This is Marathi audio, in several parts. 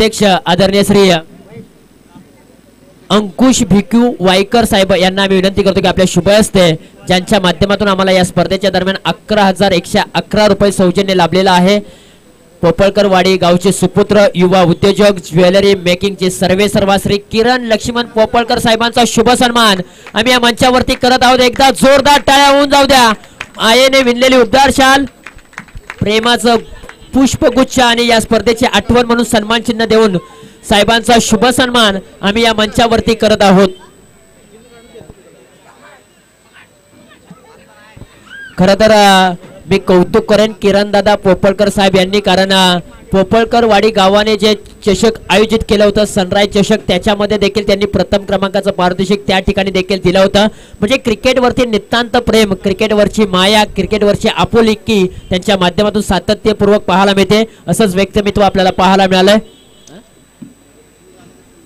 अध्यक्ष आदरणीय श्री अंकुश भिकू वायकर साहेब यांना आम्ही विनंती करतो की आपल्या शुभ हस्ते ज्यांच्या माध्यमातून आम्हाला या स्पर्धेच्या दरम्यान 11,111 रुपये सौजन्य लाभलेला आहे. पोपळकरवाडी गावचे सुपुत्र युवा उद्योजक ज्वेलरी मेकिंगचे सर्वेसर्वा श्री किरण लक्ष्मण पोपळकर साहेबांचा शुभ सन्मान आम्ही या मंचावरती करत आहोत. एकदा जोरदार टाळ्या होऊन जाऊ द्या. आयेने विणलेली उबदार शाल, प्रेमाचं पुष्पगुच्छ आणि या स्पर्धेची आठवण म्हणून सन्मान चिन्ह देऊन साहेबांचा शुभ सन्मान आम्ही या मंचावरती करत आहोत. खरं तर मी कौतुक करेन किरण दादा पोपळकर साहेब यांनी, कारण पोपळकरवाडी गावाने जे चषक आयोजित केलं होतं सनराइज चषक, त्याच्यामध्ये देखील त्यांनी प्रथम क्रमांकाचं पारितोषिक त्या ठिकाणी देखील दिलं होतं. म्हणजे क्रिकेटवरती नितांत प्रेम, क्रिकेटवरची माया, क्रिकेटवरची आपुलकी त्यांच्या माध्यमातून सातत्यपूर्वक पाहायला मिळते. असंच व्यक्तिमत्व आपल्याला पाहायला मिळालंय.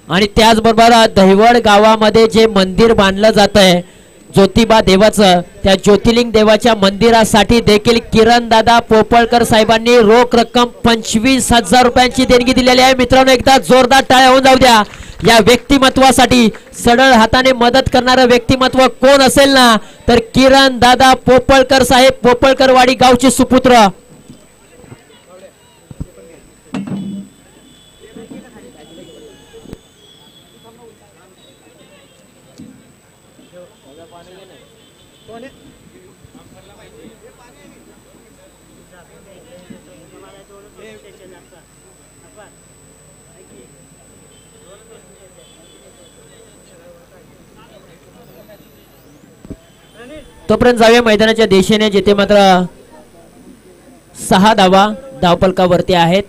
आणि त्याचबरोबर दहिवड गावामध्ये जे मंदिर बांधलं जात आहे ज्योतिबा देवाचं, त्या ज्योतिर्लिंग देवाच्या मंदिरासाठी देखील किरण दादा पोपळकर साहेबांनी रोख रक्कम 25,000 रुपयांची देणगी दिलेली आहे. मित्रांनो, एकदा जोरदार टाळ्या होऊन जाऊ द्या या व्यक्तिमत्वासाठी. सडळ हाताने मदत करणारं व्यक्तिमत्व कोण असेल ना, तर किरण दादा पोपळकर साहेब, पोपळकरवाडी गावचे सुपुत्र. तोपर्यंत जाऊया मैदानाच्या दिशेने, जिथे मात्र 6 धावा धावफलकावरती आहेत.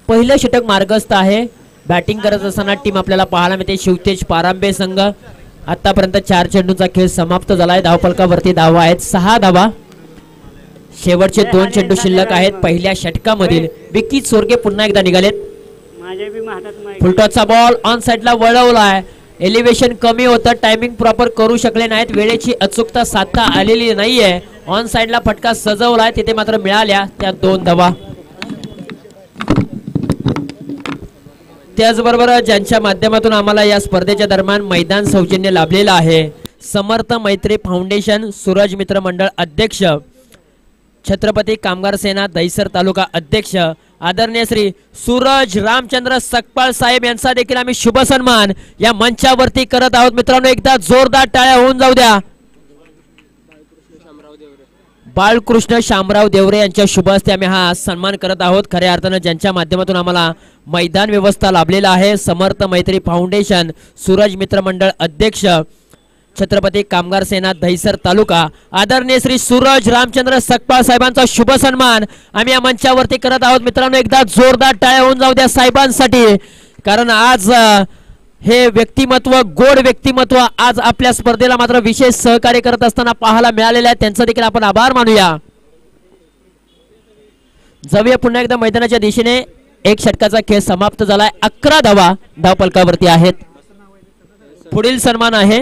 पहिलं षटक मार्गस्थ आहे. बॅटिंग करत असताना टीम आपल्याला पाहायला मिळते शिवतेज पारांबे संघ. आतापर्यंत 4 चेंडूंचा खेळ समाप्त झालाय. धावफलकावरती धावा आहेत 6 धावा. शेवटचे 2 चेंडू शिल्लक आहेत पहिल्या षटकामधील. विकी चोरगे पुन्हा एकदा निघालेत. फुलटॉसचा बॉल ऑन साइडला वळवलाय. एलिव्हेशन कमी होतं, टायमिंग प्रॉपर करू शकले नाहीत, वेळेची अचूकता साधता आलेली नाहीये. ऑन साइडला फटका सजवलाय, तिथे मात्र मिळाल्या त्या 2 धावा. त्याचबरोबर ज्यांच्या माध्यमातून आम्हाला या स्पर्धेच्या दरम्यान मैदान सौजन्य लाभलेलं आहे, समर्थ मैत्री फाउंडेशन सूरज मित्र मंडळ अध्यक्ष, छत्रपती कामगार सेना दहिसर तालुका अध्यक्ष आदरणीय श्री सूरज रामचंद्र सकपाळ साहेब यांचा देखील आम्ही शुभ सन्मान या मंचावरती करत आहोत. मित्रांनो, एकदा जोरदार टाळ्या होऊन जाऊ द्या. बाळकृष्ण शामराव देवरे यांच्या शुभ हस्ते आम्ही हा सन्मान करत आहोत. खऱ्या अर्थानं ज्यांच्या माध्यमातून आम्हाला मैदान व्यवस्था लाभलेला आहे, समर्थ मैत्री फाउंडेशन सूरज मित्र मंडळ अध्यक्ष, छत्रपती कामगार सेना दहिसर तालुका आदरणीय श्री सूरज रामचंद्र सकपाळ साहेबांचा शुभ सन्मान आम्ही या मंचावरती करत आहोत. मित्रांनो, एकदा जोरदार टाळ्या होऊन जाऊ द्या साहेबांसाठी, कारण आज हे व्यक्तिमत्व, गोड व्यक्तिमत्व आज आपल्या स्पर्धेला मात्र विशेष सहकार्य करत असताना पाहायला मिळालेले आहे. त्यांचा देखील आपण आभार मानूया. जाऊया पुन्हा एकदा मैदानाच्या दिशेने. 1 षटकाचा खेळ समाप्त झालाय. 11 धावा धावफलकावरती आहेत. पुढील सन्मान आहे,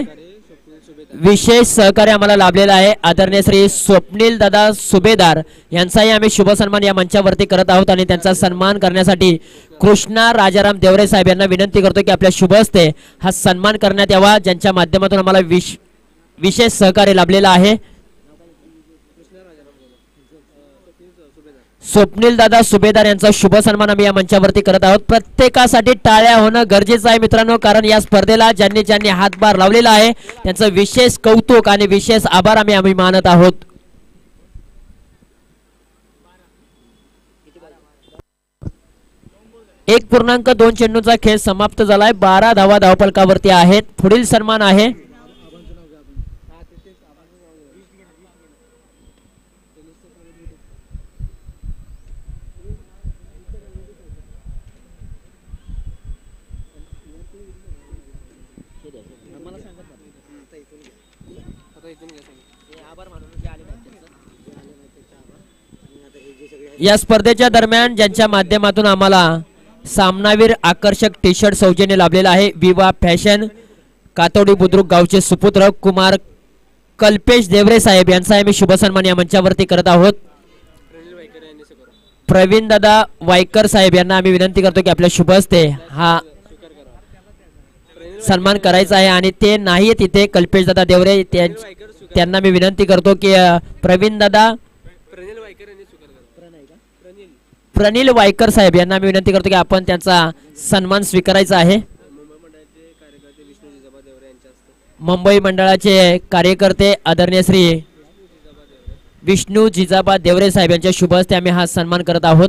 विशेष सहकार्य आम्हाला लाभलेला आहे आदरणीय श्री स्वप्नील दादा सुभेदार यांचाही आम्ही शुभ सन्मान या मंचावरती करत आहोत. आणि त्यांचा सन्मान करण्यासाठी कृष्णा राजाराम देवरे साहेब यांना विनंती करतो की आपल्या शुभ हस्ते हा सन्मान करण्यात यावा, ज्यांच्या माध्यमातून आम्हाला विशेष सहकार्य लाभलेलं आहे. स्वप्नील दादा सुभेदार यांचा शुभ सन्मान आम्ही या मंचावरती करत आहोत. प्रत्येकासाठी टाळ्या होणं गरजेचं आहे मित्रांनो, कारण या स्पर्धेला ज्यांनी हातभार लावलेला आहे त्यांचं विशेष कौतुक आणि विशेष आभार आम्ही मानत आहोत. एक 1.2 चेंडूचा खेळ समाप्त झालाय. 12 धावा धावफलकावरती आहेत. पुढील सन्मान आहे या स्पर्धेच्या दरम्यान ज्यांच्या माध्यमातून आम्हाला सामनावीर आकर्षक टी शर्ट सौजन्य लाभलेला आहे, विवा फॅशन कातोडी बुद्रुक गावचे सुपुत्र कुमार कल्पेश देवरे साहेब यांचा आम्ही शुभ सन्मान या मंचावरती करत आहोत. प्रवीण दादा वायकर साहेब यांना आम्ही विनंती करतो की आपल्या शुभ हस्ते हा सन्मान करायचा आहे आणि ते नाहीये तिथे कल्पेश दादा देवरे त्यांना मी विनंती करतो की प्रवीण दादा प्रणील वायकर साहेब यांना मी विनंती करतो की आपण त्यांचा सन्मान स्वीकारायचा आहे. मुंबई मंडळाचे कार्यकर्ते आदरणीय श्री विष्णू जिजाबा देवरे साहेब यांच्या शुभ हस्ते आम्ही हा सन्मान करत आहोत.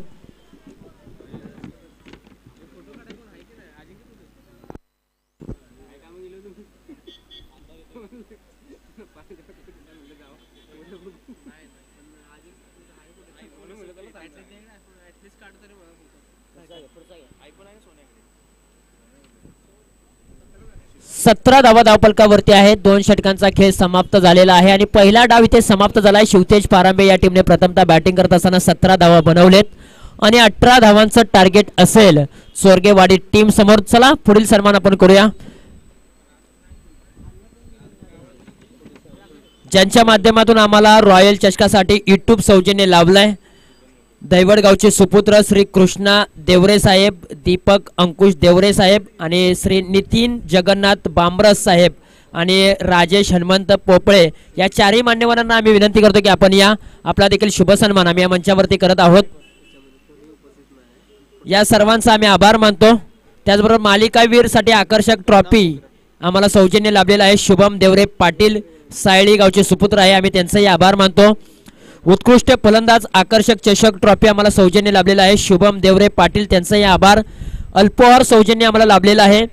सतरा धावा धावपलकावरती आहे. 2 षटकांचा खेळ समाप्त झालेला आहे आणि पहिला डाव इथे समाप्त झालाय. शिवतेज पारांबे या टीमने प्रथमतः बॅटिंग करत असताना 17 धावा बनवलेत आणि 18 धावांचं टार्गेट असेल चोरगेवाडी टीम समोर. चला पुढील सन्मान आपण करूया. ज्यांच्या माध्यमातून आम्हाला रॉयल चषकासाठी युट्यूब सौजन्य लाभलंय दैवडगावचे सुपुत्र श्री कृष्णा देवरे साहेब, दीपक अंकुश देवरे साहेब आणि श्री नितीन जगन्नाथ बांबरस साहेब आणि राजेश हनुमंत पोपळे या चारही मान्यवरांना आम्ही विनंती करतो की आपण या आपला देखील शुभ सन्मान आम्ही या मंचावरती करत आहोत. या सर्वांचा आम्ही आभार मानतो. त्याचबरोबर मालिकावीर साठी आकर्षक ट्रॉफी आम्हाला सौजन्य लाभलेला आहे. शुभम देवरे पाटील सायळी गावचे सुपुत्र आहे. आम्ही त्यांचाही आभार मानतो. उत्कृष्ट फलंदाज आकर्षक चषक ट्रॉफी आम्हाला सौजन्य लाभलेला आहे. शुभम देवरे पाटील त्यांचाही आभार. अल्पोहार सौजन्य आम्हाला लाभलेला आहे.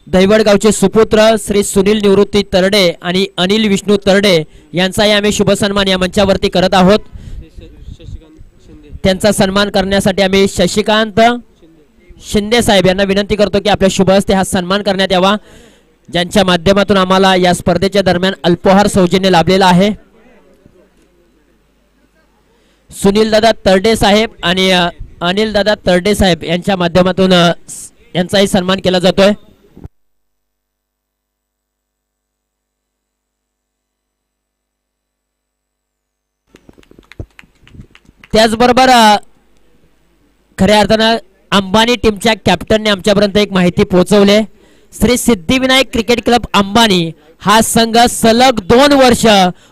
दैवडगावचे सुपुत्र श्री सुनील निवृत्ती तरडे आणि अनिल विष्णू तरडे यांचाही आम्ही शुभ सन्मान या मंचावरती करत आहोत. त्यांचा सन्मान करण्यासाठी आम्ही शशिकांत शिंदे साहेब यांना विनंती करतो की आपल्या शुभ हस्ते हा सन्मान करण्यात यावा. ज्यांच्या माध्यमातून आम्हाला या स्पर्धेच्या दरम्यान अल्पोहार सौजन्य लाभलेला आहे. सुनील दादा तरडे साहेब आणि अनिल दादा तरडे साहेब यांच्या माध्यमातून यांचाही सन्मान केला जातोय. त्याचबरोबर खऱ्या अर्थानं अंबानी टीमच्या कॅप्टनने आमच्यापर्यंत एक माहिती पोहोचवली. श्री सिद्धिविनायक क्रिकेट क्लब अंबानी हा संघ सलग 2 वर्ष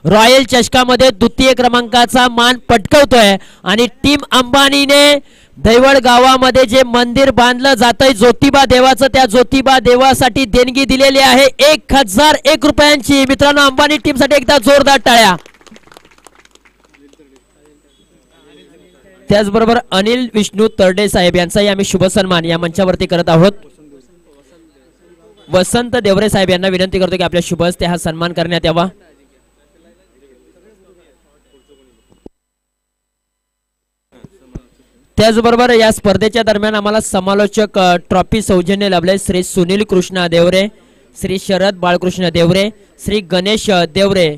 रॉयल चषकामध्ये द्वितीय क्रमांकाचा मान पटकवतोय आणि टीम अंबानीने दैवड गावामध्ये जे मंदिर बांधलं जातंय ज्योतिबा देवाचं त्या ज्योतिबा देवासाठी देणगी दिलेली आहे 1001 रुपयांची. मित्रांनो अंबानी टीमसाठी एकदा जोरदार टाळ्या. त्याचबरोबर अनिल विष्णू तरडे साहेब यांचाही आम्ही शुभ सन्मान या मंचावरती करत आहोत. वसंत देवरे साहेब यांना विनंती करतो की आपल्या शुभ हस्ते हा सन्मान करण्यात यावा. त्याचबरोबर या स्पर्धेच्या दरम्यान आम्हाला समालोचक ट्रॉफी सौजन्य लाभले. श्री सुनील कृष्णा देवरे, श्री शरद बाळकृष्ण देवरे, श्री गणेश देवरे,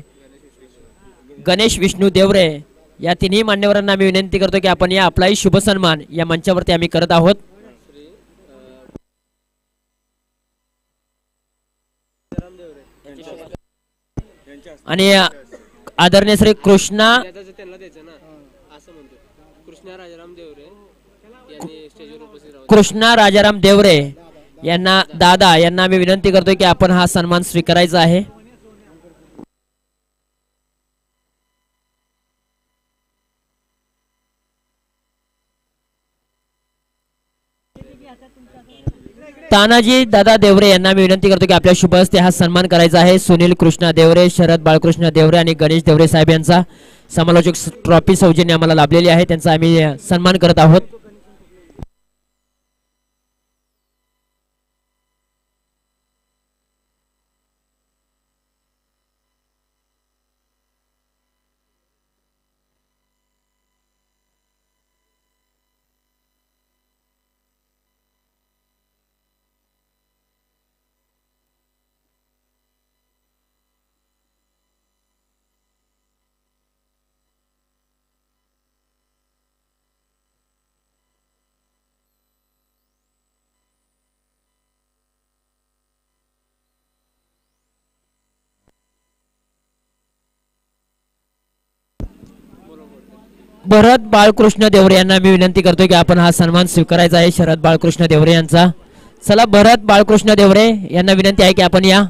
गणेश विष्णू देवरे या तिन्ही मान्यवरांना आम्ही विनंती करतो की आपण या आपलाही शुभ सन्मान या मंचावरती आम्ही करत आहोत. आणि आदरणीय श्री कृष्णा राजाराम देवरे यांना दादा यांना आम्ही विनंती करतो की आपण हा सन्मान स्वीकारायचा आहे. तानाजी दादा देवरे यांना मी विनंती करतो की आपल्या शुभ हस्ते हा सन्मान करायचा आहे. सुनील कृष्णा देवरे, शरद बाळकृष्ण देवरे आणि गणेश देवरे साहेब यांचा समालोचक ट्रॉफी सौजन्य आम्हाला लाभलेली आहे. त्यांचा आम्ही सन्मान करत आहोत. भरत बाळकृष्ण देवरे यांना मी विनंती करतो की आपण हा सन्मान स्वीकारायचा आहे शरद बाळकृष्ण देवरे यांचा. चला भरत बाळकृष्ण देवरे यांना विनंती आहे की आपण या.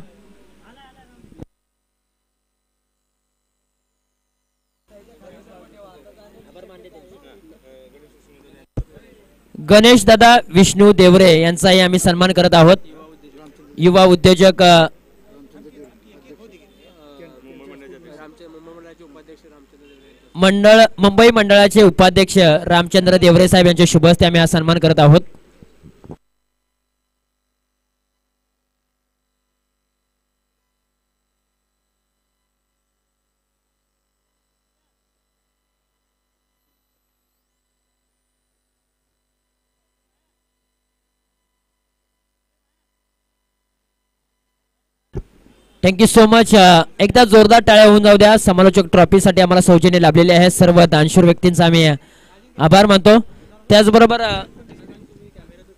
गणेश दादा विष्णू देवरे यांचाही आम्ही सन्मान करत आहोत. युवा उद्योजक मंडळ मुंबई मंडळाचे उपाध्यक्ष रामचंद्र देवरे साहेब यांच्या शुभ हस्ते आम्ही हा सन्मान करत आहोत. Thank you so much. एकदा जोरदार टाळ्या होऊन जाऊ द्या. समालोचक ट्रॉफीसाठी आम्हाला सौजन्य लाभलेले आहे. सर्व दानशूर व्यक्तींचा आम्ही आभार मानतो. त्याचबरोबर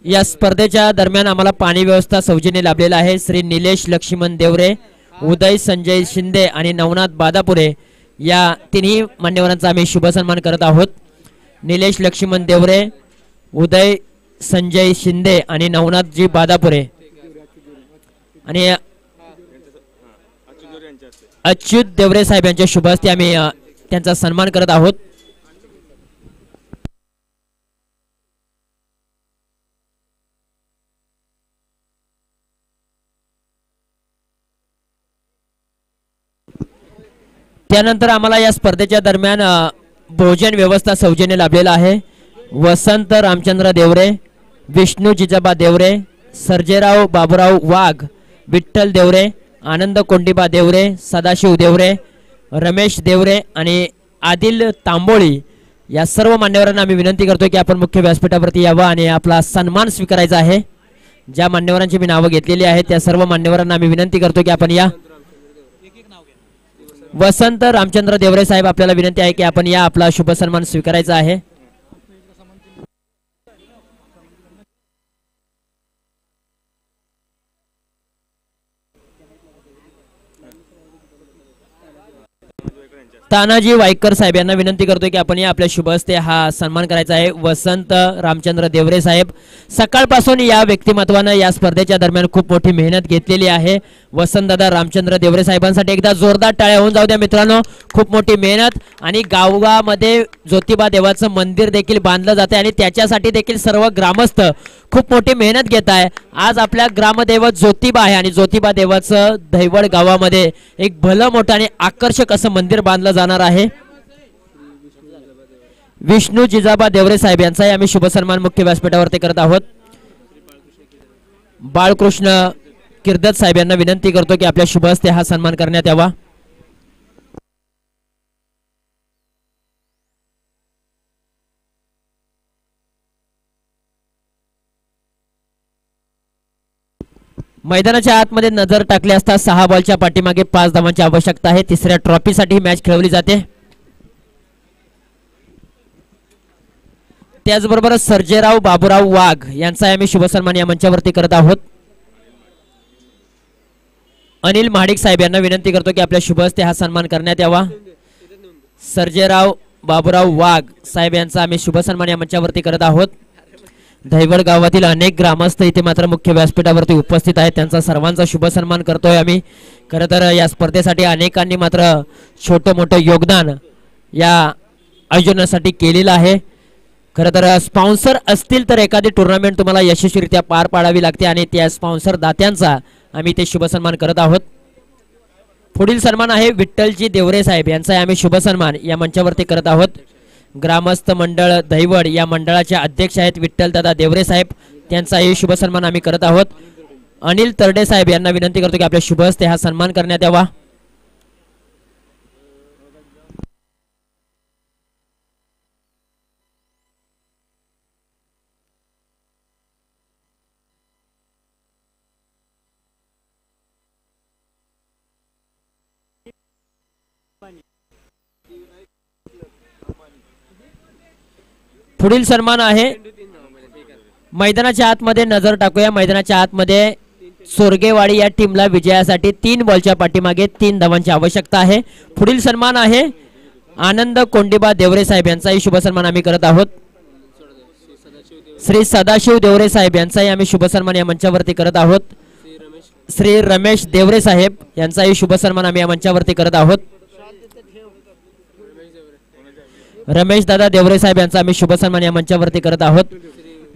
या स्पर्धेच्या दरम्यान आम्हाला पाणी व्यवस्था सौजन्य लाभलेला आहे. श्री निलेश लक्ष्मण देवरे, उदय संजय शिंदे आणि नवनाथ बादापुरे या तिन्ही मान्यवरांचा आम्ही शुभ सन्मान करत आहोत. निलेश लक्ष्मण देवरे, उदय संजय शिंदे आणि नवनाथजी बादापुरे आणि अच्युत देवरे साहेब यांच्या शुभ हस्ते आम्ही त्यांचा सन्मान करत आहोत. त्यानंतर आम्हाला या स्पर्धेच्या दरम्यान भोजन व्यवस्था सौजन्य लाभलेला आहे. वसंत रामचंद्र देवरे, विष्णू जिजाबा देवरे, सर्जेराव बाबूराव वाघ, विठ्ठल देवरे, आनंद कोंडिबा देवरे, सदाशिव देवरे, रमेश देवरे आणि आदिल तांबोळी या सर्व मान्यवरांना आम्ही विनंती करतो की आपण मुख्य व्यासपीठावरती यावं आणि आपला सन्मान स्वीकारायचा आहे. ज्या मान्यवरांची मी नावं घेतलेली आहेत त्या सर्व मान्यवरांना आम्ही विनंती करतो की आपण या. वसंत रामचंद्र देवरे साहेब आपल्याला विनंती आहे की आपण या, आपला शुभ सन्मान स्वीकारायचा आहे. तानाजी वायकर साहेब यांना विनंती करतोय की आपण या, आपल्या शुभ हस्ते हा सन्मान करायचा आहे. वसंत रामचंद्र देवरे साहेब, सकाळपासून या व्यक्तिमत्वानं या स्पर्धेच्या दरम्यान खूप मोठी मेहनत घेतलेली आहे. वसंत दादा रामचंद्र देवरे साहेबांसाठी एकदा जोरदार टाळ्या होऊन जाऊ द्या मित्रांनो. खूप मोठी मेहनत आणि गावामध्ये ज्योतिबा देवाचं मंदिर देखील बांधलं जाते आणि त्याच्यासाठी देखील सर्व ग्रामस्थ खूप मोठी मेहनत घेत आहे. आज आपल्या ग्रामदैवत ज्योतिबा आहे आणि ज्योतिबा देवाचं दैवड गावामध्ये एक भलं मोठं आणि आकर्षक असं मंदिर बांधलं जाणार आहे. विष्णू जिजाबा देवरे साहेब यांचाही आम्ही शुभ सन्मान मुख्य व्यासपीठावरती करत आहोत. बाळकृष्ण किर्दत साहेब यांना विनंती करतो की आपल्या शुभ हस्ते हा सन्मान करण्यात यावा. मैदानाच्या आतमध्ये नजर टाकली असता 6 बॉलच्या पाठीमागे 5 धावांची आवश्यकता आहे. तिसऱ्या ट्रॉफीसाठी मॅच खेळवली जाते. त्याचबरोबर सर्जेराव बाबूराव वाघ यांचा आम्ही शुभ सन्मान या मंचावरती करत आहोत. अनिल महाडिक साहेब यांना विनंती करतो की आपल्या शुभ हस्ते हा सन्मान करण्यात यावा. सर्जेराव बाबूराव वाघ साहेब यांचा आम्ही शुभ सन्मान या मंचावरती करत आहोत. दैवड गावातील अनेक ग्रामस्थ इथे मात्र मुख्य व्यासपीठावरती उपस्थित आहेत. त्यांचा सर्वांचा शुभ सन्मान करतोय आम्ही. खरं तर या स्पर्धेसाठी अनेकांनी मात्र छोटं मोठं योगदान या आयोजनासाठी केलेलं आहे. खरं तर स्पॉन्सर असतील तर एखादी टुर्नामेंट तुम्हाला यशस्वीरित्या पार पाडावी लागते आणि त्या स्पॉन्सर दात्यांचा आम्ही ते शुभ सन्मान करत आहोत. पुढील सन्मान आहे विठ्ठलजी देवरे साहेब यांचा आम्ही शुभ सन्मान या मंचावरती करत आहोत. ग्रामस्थ मंडळ दैवड या मंडळाचे अध्यक्ष आहेत विठ्ठलदादा देवरे साहेब, त्यांचाही शुभ सन्मान आम्ही करत आहोत. अनिल तरडे साहेब यांना विनंती करतो की आपल्या शुभ हस्ते हा सन्मान करण्यात यावा. पुढील सन्मान आहे मैदानाच्या आतमध्ये नजर टाकूया. मैदानाच्या आतमध्ये सोरगेवाडी या टीमला विजयासाठी 3 बॉलच्या पाठीमागे 3 धावांची आवश्यकता आहे. पुढील सन्मान आहे आनंद कोंडिबा देवरे साहेब यांचाही शुभ सन्मान आम्ही करत आहोत. श्री सदाशिव देवरे साहेब यांचाही आम्ही शुभ सन्मान या मंचावरती करत आहोत. श्री रमेश देवरे साहेब यांचाही शुभ सन्मान आम्ही या मंचावरती करत आहोत. रमेश दादा देवरे साहेब यांचा आम्ही शुभ सन्मान या मंचावरती करत आहोत.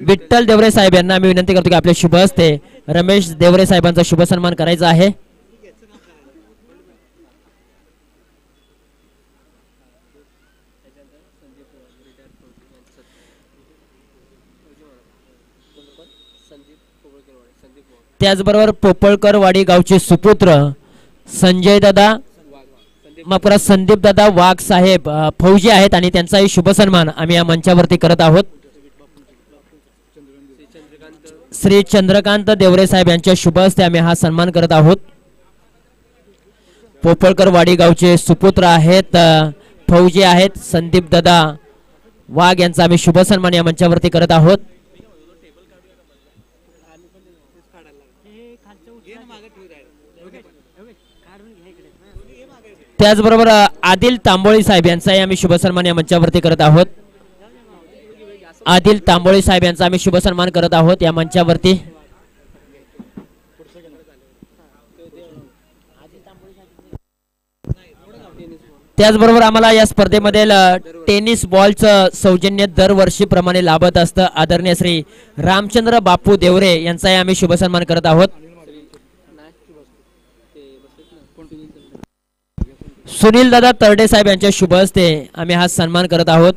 विठ्ठल देवरे साहेब यांना आम्ही विनंती करतो की आपले शुभ हस्ते रमेश देवरे साहेबांचा शुभ सन्मान करायचा आहे. त्याचबरोबर पोपळकरवाडी गावचे सुपुत्र संजय दादा मापुरा संदीप दादा वाघ साहेब फौजी आहेत आणि त्यांचाही शुभ सन्मान आम्ही या मंचावरती करत आहोत. श्री चंद्रकांत देवरे साहेब यांच्या शुभ हस्ते आम्ही हा सन्मान करत आहोत. पोपळकरवाडी गावचे सुपुत्र आहेत फौजी आहेत संदीप दादा वाघ यांचा आम्ही शुभ सन्मान या मंचावरती करत आहोत. त्याचबरोबर आदिल तांबोळी साहेब यांचाही आम्ही शुभ सन्मान या मंचावरती करत आहोत. आदिल तांबोळी साहेब यांचा आम्ही शुभ सन्मान करत आहोत या मंचावरती. त्याचबरोबर आम्हाला या स्पर्धेमध्ये टेनिस बॉलचं सौजन्य दरवर्षीप्रमाणे लाभत असतं. आदरणीय श्री रामचंद्र बापू देवरे यांचाही आम्ही शुभ सन्मान करत आहोत. सुनील दादा तरडे साहेब यांच्या शुभ हस्ते आम्ही हा सन्मान करत आहोत,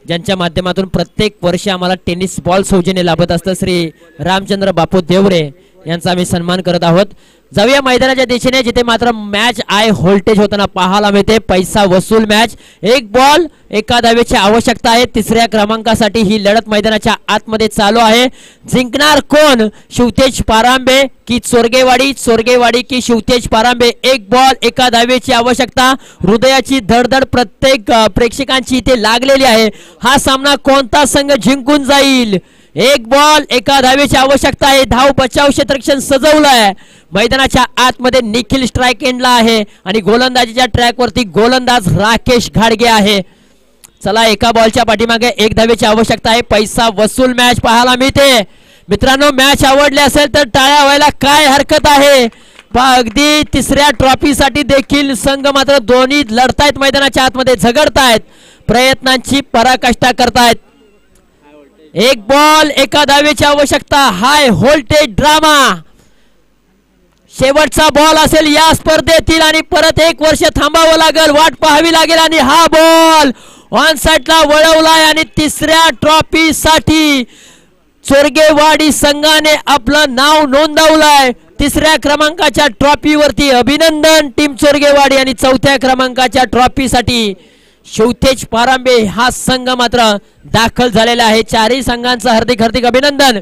ज्यांच्या माध्यमातून प्रत्येक वर्षी आम्हाला टेनिस बॉल सौजन्य लाभत असतं. श्री रामचंद्र बापू देवरे यांचा आम्ही सन्मान करत आहोत. जाऊया मैदानाच्या दिशेने, जिथे मात्र मॅच आय व्होल्टेज होताना पाहायला मिळते. पैसा वसूल मॅच, एक बॉल एका धावेची आवश्यकता आहे. तिसऱ्या क्रमांकासाठी ही लढत मैदानाच्या आतमध्ये चालू आहे. जिंकणार कोण, शिवतेज पारांबे की चोरगेवाडी, चोरगेवाडी की शिवतेज पारांबे. एक बॉल एका धावेची आवश्यकता. हृदयाची धडधड प्रत्येक प्रेक्षकांची इथे लागलेली आहे. हा सामना कोणता संघ जिंकून जाईल. एक बॉल एका धावेची आवश्यकता आहे. धाव बचाव क्षेत्ररक्षण सजवलंय. मैदानाच्या आतमध्ये निखिल स्ट्राइक एंडला आहे आणि गोलंदाजीच्या ट्रॅक वरती गोलंदाज राकेश घाडगे आहे. चला, एका बॉलच्या पाठीमागे एक धावेची आवश्यकता आहे. पैसा वसूल मॅच पाहायला मिळते. मित्रांनो, मॅच आवडली असेल तर टाळ्या व्हायला काय हरकत आहे. अगदी तिसऱ्या ट्रॉफीसाठी देखील संघ मात्र दोन्ही लढतायत, मैदानाच्या आतमध्ये झगडतायत, प्रयत्नांची पराकाष्ठा करतायत. एक बॉल एका धावेची आवश्यकता. हाय व्होल्टेज ड्रामा, शेवटचा बॉल असेल या स्पर्धेतील आणि परत एक वर्ष थांबावं लागेल, वाट पाहावी लागेल. आणि हा बॉल ऑन साइडला वळवलाय आणि तिसऱ्या ट्रॉफी साठी चोरगेवाडी संघाने आपलं नाव नोंदवलंय. तिसऱ्या क्रमांकाच्या ट्रॉफीवरती अभिनंदन टीम चोरगेवाडी आणि चौथ्या क्रमांकाच्या ट्रॉफीसाठी शिवतेज पारांबे हा संघ मात्र दाखल झालेला आहे. चारही संघांचं हार्दिक हार्दिक अभिनंदन.